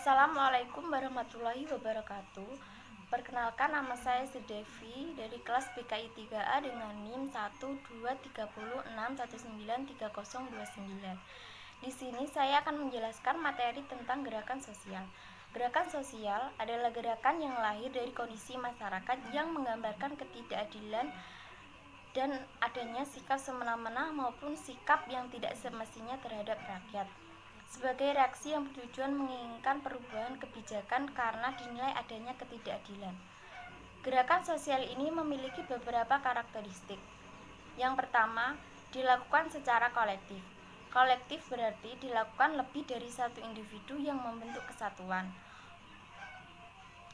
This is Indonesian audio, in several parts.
Assalamualaikum warahmatullahi wabarakatuh. Perkenalkan, nama saya Devi dari kelas PKI 3A dengan NIM 12306193029. Di sini saya akan menjelaskan materi tentang gerakan sosial. Gerakan sosial adalah gerakan yang lahir dari kondisi masyarakat yang menggambarkan ketidakadilan dan adanya sikap semena-mena maupun sikap yang tidak semestinya terhadap rakyat. Sebagai reaksi yang bertujuan menginginkan perubahan kebijakan karena dinilai adanya ketidakadilan. Gerakan sosial ini memiliki beberapa karakteristik. Yang pertama, dilakukan secara kolektif. Kolektif berarti dilakukan lebih dari satu individu yang membentuk kesatuan.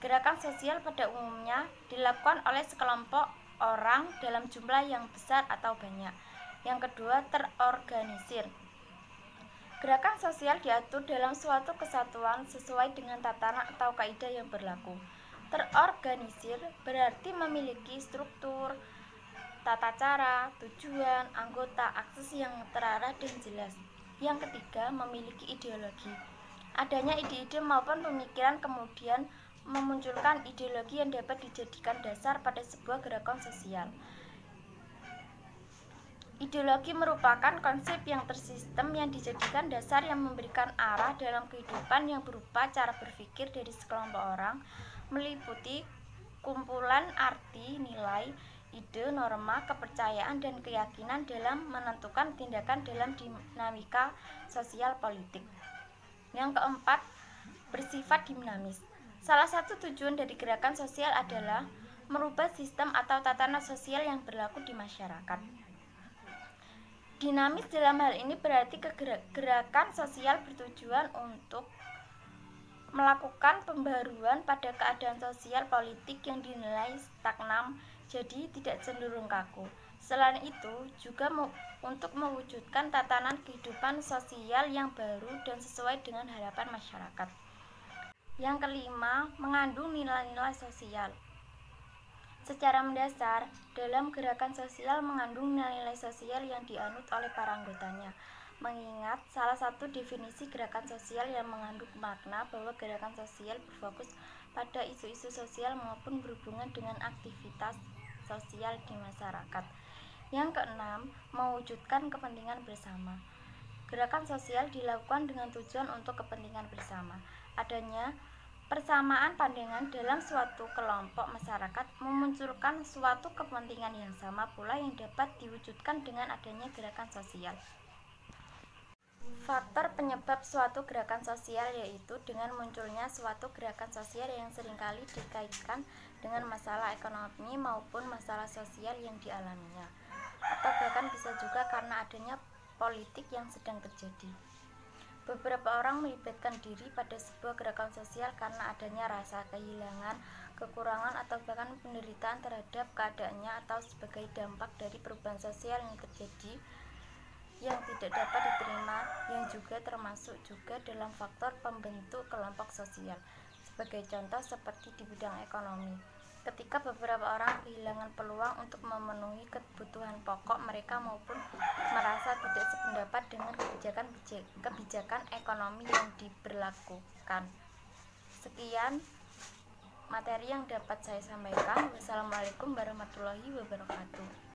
Gerakan sosial pada umumnya dilakukan oleh sekelompok orang dalam jumlah yang besar atau banyak. Yang kedua, terorganisir. Gerakan sosial diatur dalam suatu kesatuan sesuai dengan tatanan atau kaidah yang berlaku. Terorganisir berarti memiliki struktur, tata cara, tujuan, anggota, akses yang terarah dan jelas. Yang ketiga, memiliki ideologi. Adanya ide-ide maupun pemikiran kemudian memunculkan ideologi yang dapat dijadikan dasar pada sebuah gerakan sosial. Ideologi merupakan konsep yang tersistem yang dijadikan dasar yang memberikan arah dalam kehidupan yang berupa cara berpikir dari sekelompok orang, meliputi kumpulan arti, nilai, ide, norma, kepercayaan, dan keyakinan dalam menentukan tindakan dalam dinamika sosial politik. Yang keempat, bersifat dinamis. Salah satu tujuan dari gerakan sosial adalah merubah sistem atau tatanan sosial yang berlaku di masyarakat. Dinamis dalam hal ini berarti gerakan sosial bertujuan untuk melakukan pembaruan pada keadaan sosial politik yang dinilai stagnan, jadi tidak cenderung kaku. Selain itu, juga untuk mewujudkan tatanan kehidupan sosial yang baru dan sesuai dengan harapan masyarakat. Yang kelima, mengandung nilai-nilai sosial. Secara mendasar, dalam gerakan sosial mengandung nilai-nilai sosial yang dianut oleh para anggotanya. Mengingat salah satu definisi gerakan sosial yang mengandung makna bahwa gerakan sosial berfokus pada isu-isu sosial maupun berhubungan dengan aktivitas sosial di masyarakat. Yang keenam, mewujudkan kepentingan bersama. Gerakan sosial dilakukan dengan tujuan untuk kepentingan bersama. Adanya persamaan pandangan dalam suatu kelompok masyarakat memunculkan suatu kepentingan yang sama pula yang dapat diwujudkan dengan adanya gerakan sosial. Faktor penyebab suatu gerakan sosial yaitu dengan munculnya suatu gerakan sosial yang seringkali dikaitkan dengan masalah ekonomi maupun masalah sosial yang dialaminya, atau bahkan bisa juga karena adanya politik yang sedang terjadi. Beberapa orang melibatkan diri pada sebuah gerakan sosial karena adanya rasa kehilangan, kekurangan, atau bahkan penderitaan terhadap keadaannya atau sebagai dampak dari perubahan sosial yang terjadi yang tidak dapat diterima, yang juga termasuk juga dalam faktor pembentuk kelompok sosial. Sebagai contoh seperti di bidang ekonomi, ketika beberapa orang kehilangan peluang untuk memenuhi kebutuhan pokok mereka maupun merasa tidak sependapat dengan kebijakan ekonomi yang diberlakukan. Sekian materi yang dapat saya sampaikan. Wassalamualaikum warahmatullahi wabarakatuh.